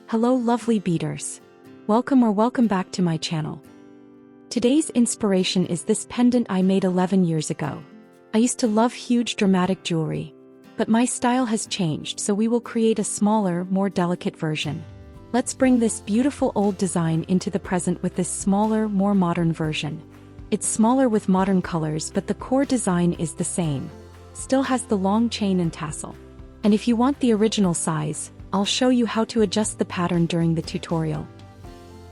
Hello lovely beaders. Welcome back to my channel. Today's inspiration is this pendant I made 11 years ago. I used to love huge dramatic jewelry, but my style has changed, so we will create a smaller, more delicate version. Let's bring this beautiful old design into the present with this smaller, more modern version. It's smaller with modern colors, but the core design is the same. Still has the long chain and tassel. And if you want the original size, I'll show you how to adjust the pattern during the tutorial.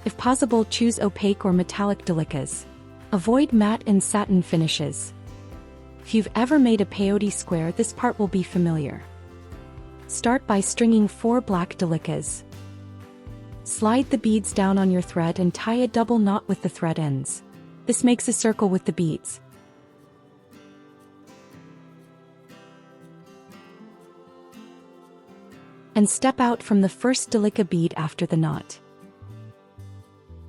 If possible, choose opaque or metallic Delicas. Avoid matte and satin finishes. If you've ever made a peyote square, this part will be familiar. Start by stringing 4 black Delicas. Slide the beads down on your thread and tie a double knot with the thread ends. This makes a circle with the beads. And step out from the first Delica bead after the knot.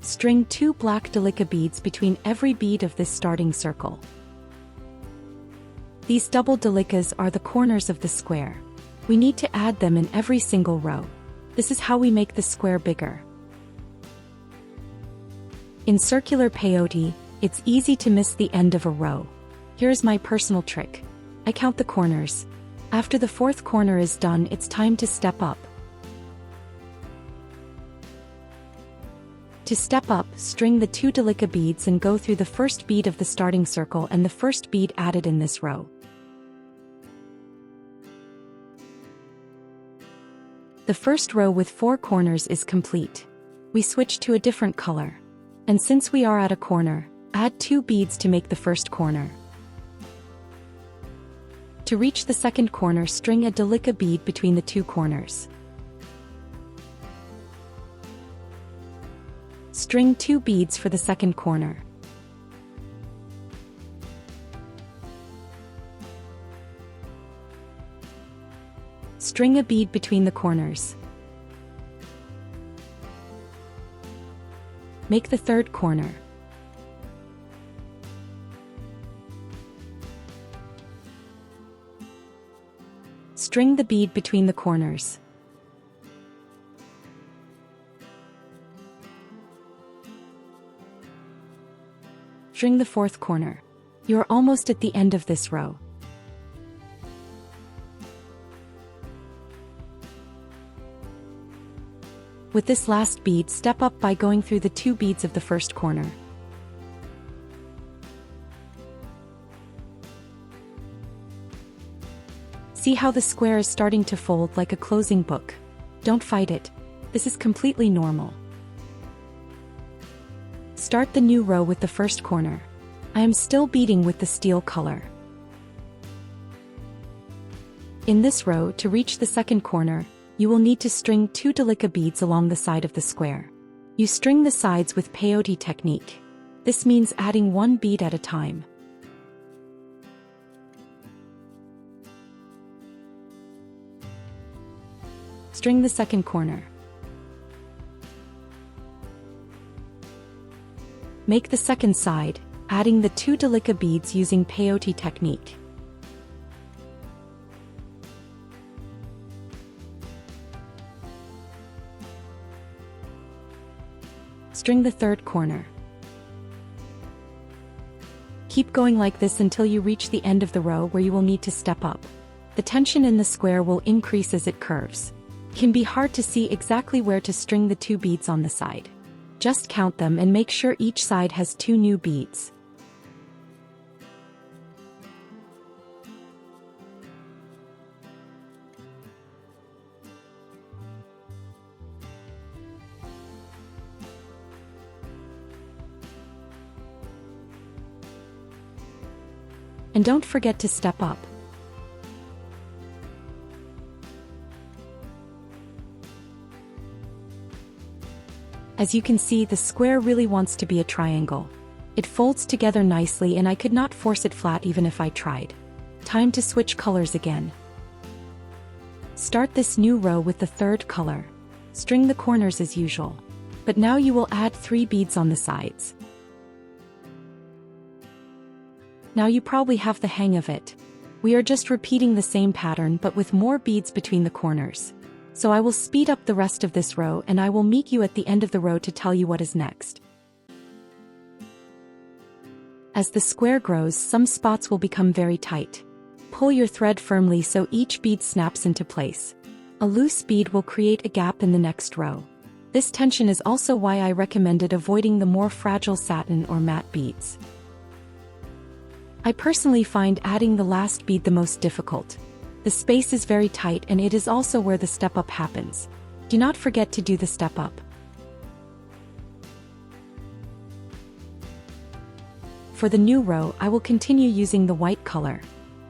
String 2 black Delica beads between every bead of this starting circle. These double Delicas are the corners of the square. We need to add them in every single row. This is how we make the square bigger. In circular peyote, it's easy to miss the end of a row. Here's my personal trick. I count the corners. After the 4th corner is done, it's time to step up. To step up, string the 2 Delica beads and go through the first bead of the starting circle and the first bead added in this row. The first row with 4 corners is complete. We switch to a different color. And since we are at a corner, add 2 beads to make the first corner. To reach the second corner, string a Delica bead between the 2 corners. String 2 beads for the second corner. String a bead between the corners. Make the third corner. String the bead between the corners. String the 4th corner. You're almost at the end of this row. With this last bead, step up by going through the 2 beads of the first corner. See how the square is starting to fold like a closing book? Don't fight it. This is completely normal. Start the new row with the first corner. I am still beading with the steel color. In this row, to reach the second corner, you will need to string 2 Delica beads along the side of the square. You string the sides with peyote technique. This means adding 1 bead at a time. String the second corner. Make the second side, adding the 2 Delica beads using peyote technique. String the third corner. Keep going like this until you reach the end of the row where you will need to step up. The tension in the square will increase as it curves. It can be hard to see exactly where to string the 2 beads on the side. Just count them and make sure each side has 2 new beads. And don't forget to step up. As you can see, the square really wants to be a triangle. It folds together nicely and I could not force it flat even if I tried. Time to switch colors again. Start this new row with the 3rd color. String the corners as usual. But now you will add 3 beads on the sides. Now you probably have the hang of it. We are just repeating the same pattern but with more beads between the corners. So I will speed up the rest of this row and I will meet you at the end of the row to tell you what is next. As the square grows, some spots will become very tight. Pull your thread firmly so each bead snaps into place. A loose bead will create a gap in the next row. This tension is also why I recommended avoiding the more fragile satin or matte beads. I personally find adding the last bead the most difficult. The space is very tight and it is also where the step up happens. Do not forget to do the step up. For the new row, I will continue using the white color.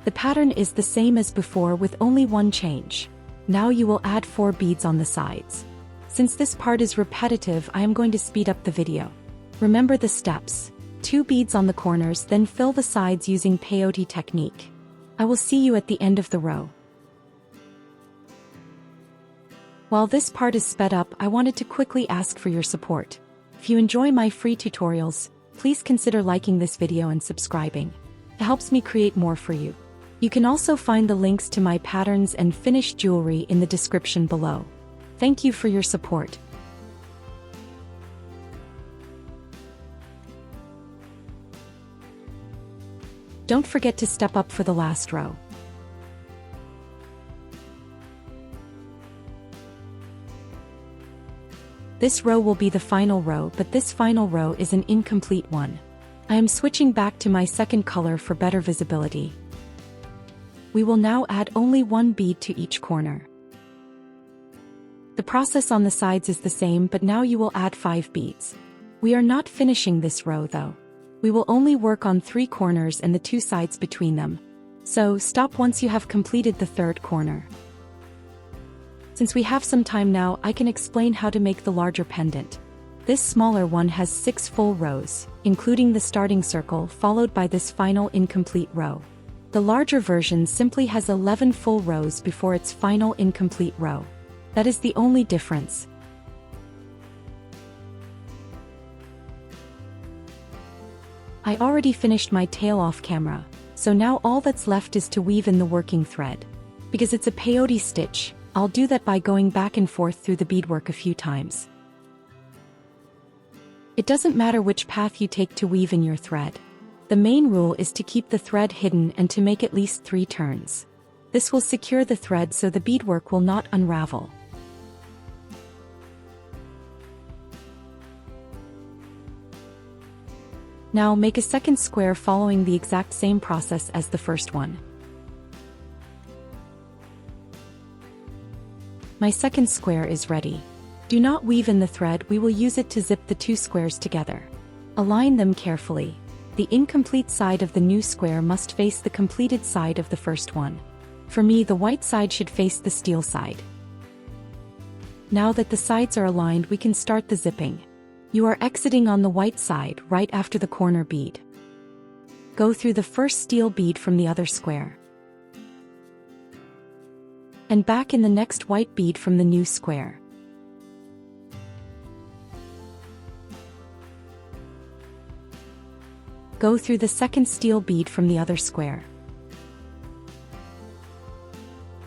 The pattern is the same as before with only one change. Now you will add 4 beads on the sides. Since this part is repetitive, I am going to speed up the video. Remember the steps. 2 beads on the corners, then fill the sides using Peyote technique. I will see you at the end of the row. While this part is sped up, I wanted to quickly ask for your support. If you enjoy my free tutorials, please consider liking this video and subscribing. It helps me create more for you. You can also find the links to my patterns and finished jewelry in the description below. Thank you for your support. Don't forget to step up for the last row. This row will be the final row, but this final row is an incomplete one. I am switching back to my second color for better visibility. We will now add only 1 bead to each corner. The process on the sides is the same, but now you will add 5 beads. We are not finishing this row though. We will only work on 3 corners and the 2 sides between them. So stop once you have completed the 3rd corner. Since we have some time now, I can explain how to make the larger pendant. This smaller one has 6 full rows, including the starting circle followed by this final incomplete row. The larger version simply has 11 full rows before its final incomplete row. That is the only difference. I already finished my tail off camera, so now all that's left is to weave in the working thread. Because it's a peyote stitch, I'll do that by going back and forth through the beadwork a few times. It doesn't matter which path you take to weave in your thread. The main rule is to keep the thread hidden and to make at least 3 turns. This will secure the thread so the beadwork will not unravel. Now make a second square following the exact same process as the first one. My second square is ready. Do not weave in the thread, we will use it to zip the 2 squares together. Align them carefully. The incomplete side of the new square must face the completed side of the first one. For me, the white side should face the steel side. Now that the sides are aligned, we can start the zipping. You are exiting on the white side right after the corner bead. Go through the first steel bead from the other square. And back in the next white bead from the new square. Go through the second steel bead from the other square.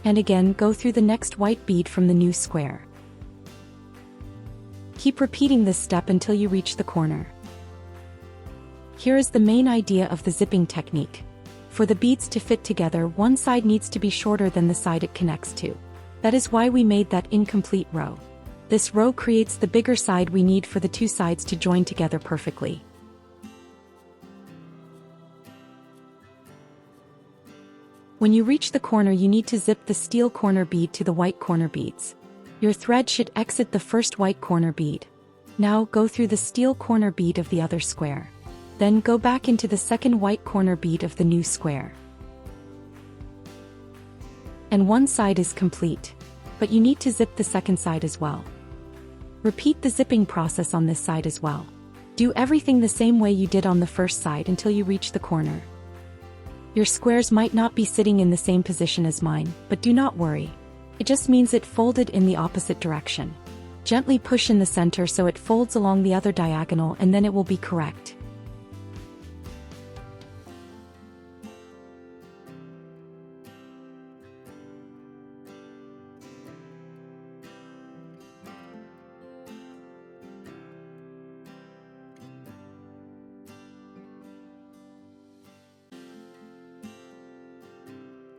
And again go through the next white bead from the new square. Keep repeating this step until you reach the corner. Here is the main idea of the zipping technique. For the beads to fit together, one side needs to be shorter than the side it connects to. That is why we made that incomplete row. This row creates the bigger side we need for the 2 sides to join together perfectly. When you reach the corner, you need to zip the steel corner bead to the white corner beads. Your thread should exit the first white corner bead. Now go through the steel corner bead of the other square. Then go back into the second white corner bead of the new square. And one side is complete, but you need to zip the second side as well. Repeat the zipping process on this side as well. Do everything the same way you did on the first side until you reach the corner. Your squares might not be sitting in the same position as mine, but do not worry. It just means it folded in the opposite direction. Gently push in the center so it folds along the other diagonal and then it will be correct.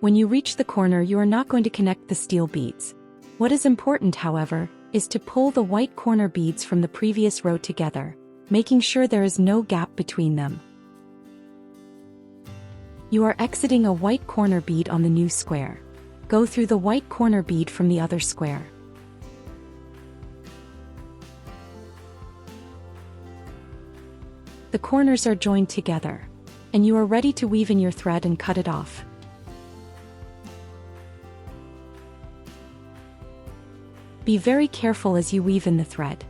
When you reach the corner, you are not going to connect the steel beads. What is important, however, is to pull the white corner beads from the previous row together, making sure there is no gap between them. You are exiting a white corner bead on the new square. Go through the white corner bead from the other square. The corners are joined together, and you are ready to weave in your thread and cut it off. Be very careful as you weave in the thread.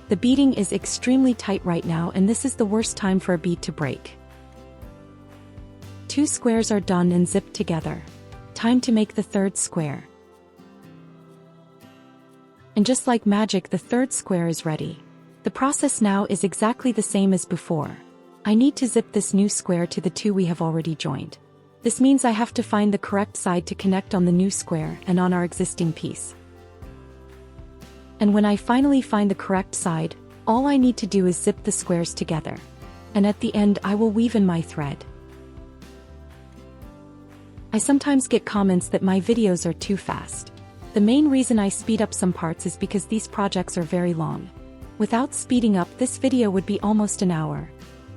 The beading is extremely tight right now, and this is the worst time for a bead to break. 2 squares are done and zipped together. Time to make the third square. And just like magic, the third square is ready. The process now is exactly the same as before. I need to zip this new square to the 2 we have already joined. This means I have to find the correct side to connect on the new square and on our existing piece. And when I finally find the correct side, all I need to do is zip the squares together. And at the end I will weave in my thread. I sometimes get comments that my videos are too fast. The main reason I speed up some parts is because these projects are very long. Without speeding up, this video would be almost an hour.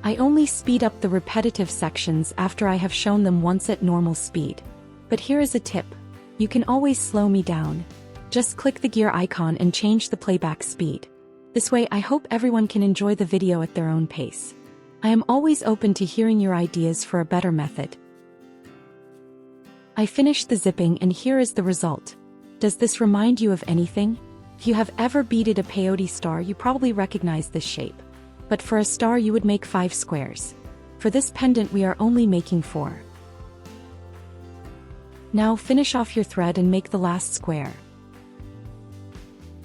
I only speed up the repetitive sections after I have shown them once at normal speed. But here is a tip. You can always slow me down. Just click the gear icon and change the playback speed. This way I hope everyone can enjoy the video at their own pace. I am always open to hearing your ideas for a better method. I finished the zipping and here is the result. Does this remind you of anything? If you have ever beaded a peyote star, you probably recognize this shape. But for a star you would make 5 squares. For this pendant we are only making 4. Now finish off your thread and make the last square.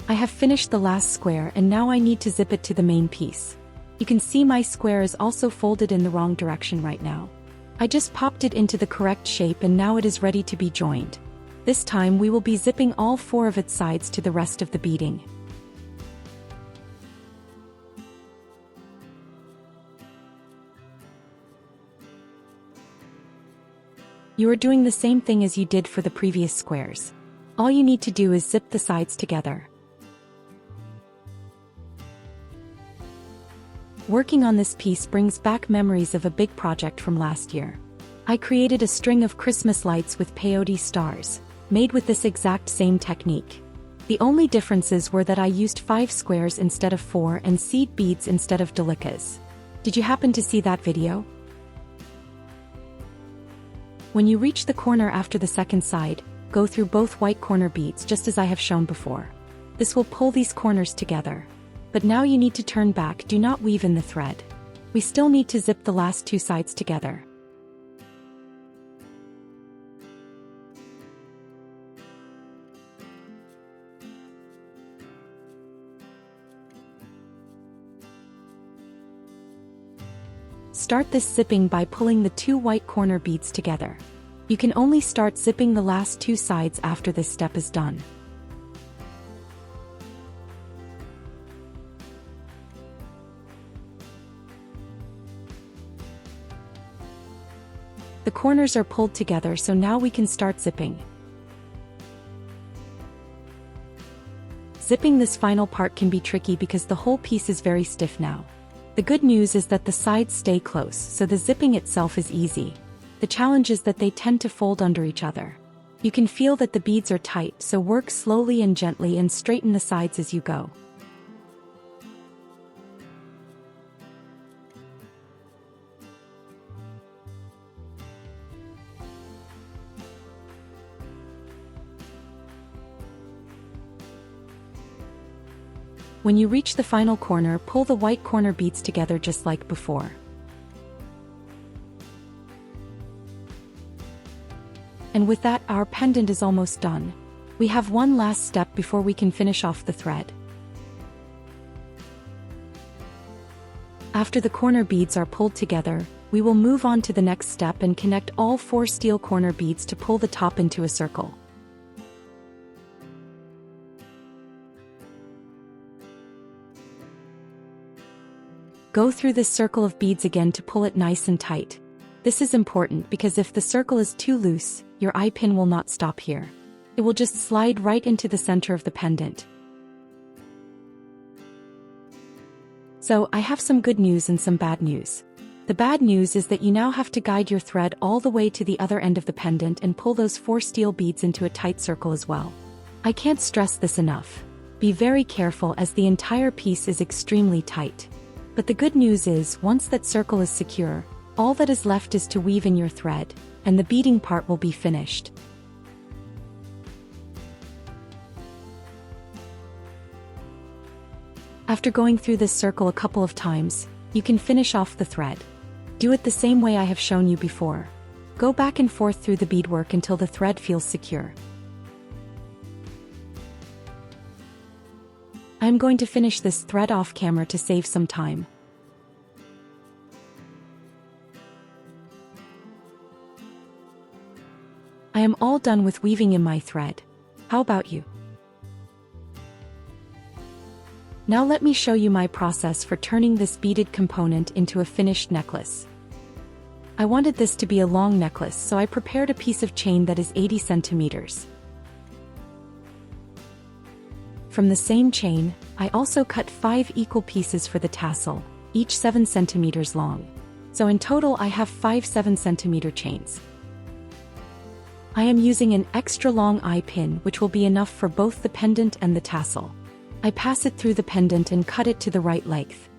I have finished the last square and now I need to zip it to the main piece. You can see my square is also folded in the wrong direction right now. I just popped it into the correct shape and now it is ready to be joined. This time we will be zipping all 4 of its sides to the rest of the beading. You are doing the same thing as you did for the previous squares. All you need to do is zip the sides together. Working on this piece brings back memories of a big project from last year. I created a string of Christmas lights with peyote stars, made with this exact same technique. The only differences were that I used 5 squares instead of 4 and seed beads instead of Delicas. Did you happen to see that video? When you reach the corner after the second side, go through both white corner beads just as I have shown before. This will pull these corners together. But now you need to turn back, do not weave in the thread. We still need to zip the last 2 sides together. Start this zipping by pulling the 2 white corner beads together. You can only start zipping the last 2 sides after this step is done. The corners are pulled together, so now we can start zipping. Zipping this final part can be tricky because the whole piece is very stiff now. The good news is that the sides stay close, so the zipping itself is easy. The challenge is that they tend to fold under each other. You can feel that the beads are tight, so work slowly and gently and straighten the sides as you go. When you reach the final corner, pull the white corner beads together just like before. And with that, our pendant is almost done. We have one last step before we can finish off the thread. After the corner beads are pulled together, we will move on to the next step and connect all 4 steel corner beads to pull the top into a circle. Go through this circle of beads again to pull it nice and tight. This is important because if the circle is too loose, your eye pin will not stop here. It will just slide right into the center of the pendant. So, I have some good news and some bad news. The bad news is that you now have to guide your thread all the way to the other end of the pendant and pull those 4 steel beads into a tight circle as well. I can't stress this enough. Be very careful as the entire piece is extremely tight. But the good news is, once that circle is secure, all that is left is to weave in your thread, and the beading part will be finished. After going through this circle a couple of times, you can finish off the thread. Do it the same way I have shown you before. Go back and forth through the beadwork until the thread feels secure. I am going to finish this thread off camera to save some time. I am all done with weaving in my thread. How about you? Now let me show you my process for turning this beaded component into a finished necklace. I wanted this to be a long necklace, so I prepared a piece of chain that is 80 centimeters. From the same chain, I also cut 5 equal pieces for the tassel, each 7 centimeters long. So in total I have 5 7-centimeter chains. I am using an extra long eye pin, which will be enough for both the pendant and the tassel. I pass it through the pendant and cut it to the right length.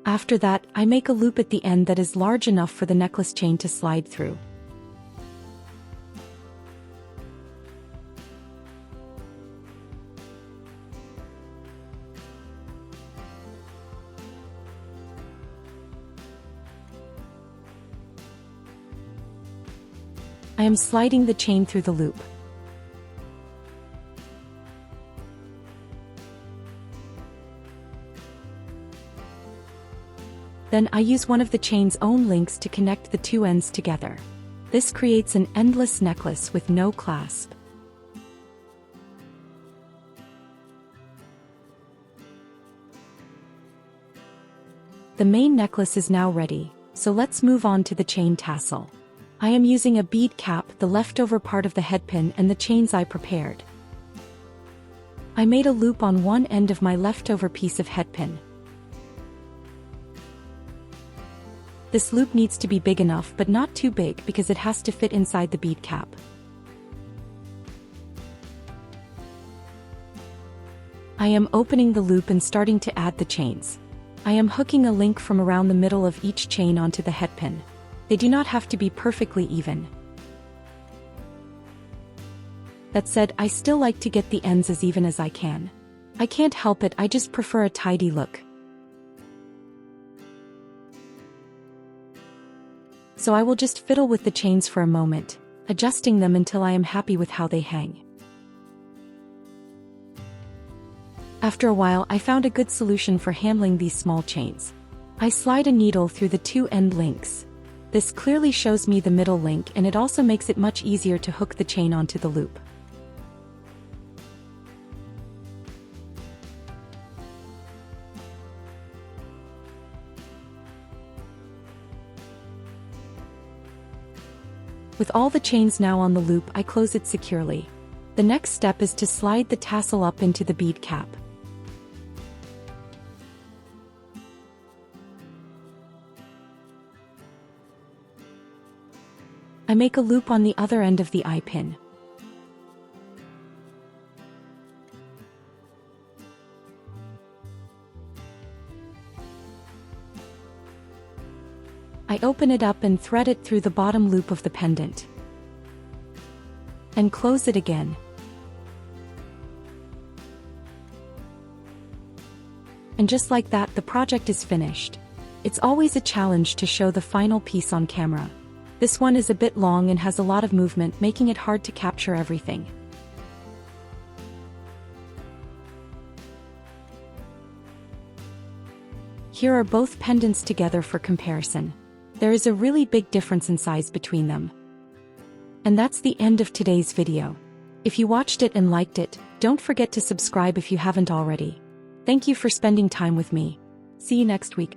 After that, I make a loop at the end that is large enough for the necklace chain to slide through. I am sliding the chain through the loop. Then I use one of the chain's own links to connect the 2 ends together. This creates an endless necklace with no clasp. The main necklace is now ready, so let's move on to the chain tassel. I am using a bead cap, the leftover part of the headpin, and the chains I prepared. I made a loop on one end of my leftover piece of headpin. This loop needs to be big enough but not too big because it has to fit inside the bead cap. I am opening the loop and starting to add the chains. I am hooking a link from around the middle of each chain onto the headpin. They do not have to be perfectly even. That said, I still like to get the ends as even as I can. I can't help it, I just prefer a tidy look. So I will just fiddle with the chains for a moment, adjusting them until I am happy with how they hang. After a while, I found a good solution for handling these small chains. I slide a needle through the 2 end links. This clearly shows me the middle link, and it also makes it much easier to hook the chain onto the loop. With all the chains now on the loop, I close it securely. The next step is to slide the tassel up into the bead cap. I make a loop on the other end of the eye pin. I open it up and thread it through the bottom loop of the pendant. And close it again. And just like that, the project is finished. It's always a challenge to show the final piece on camera. This one is a bit long and has a lot of movement, making it hard to capture everything. Here are both pendants together for comparison. There is a really big difference in size between them. And that's the end of today's video. If you watched it and liked it, don't forget to subscribe if you haven't already. Thank you for spending time with me. See you next week.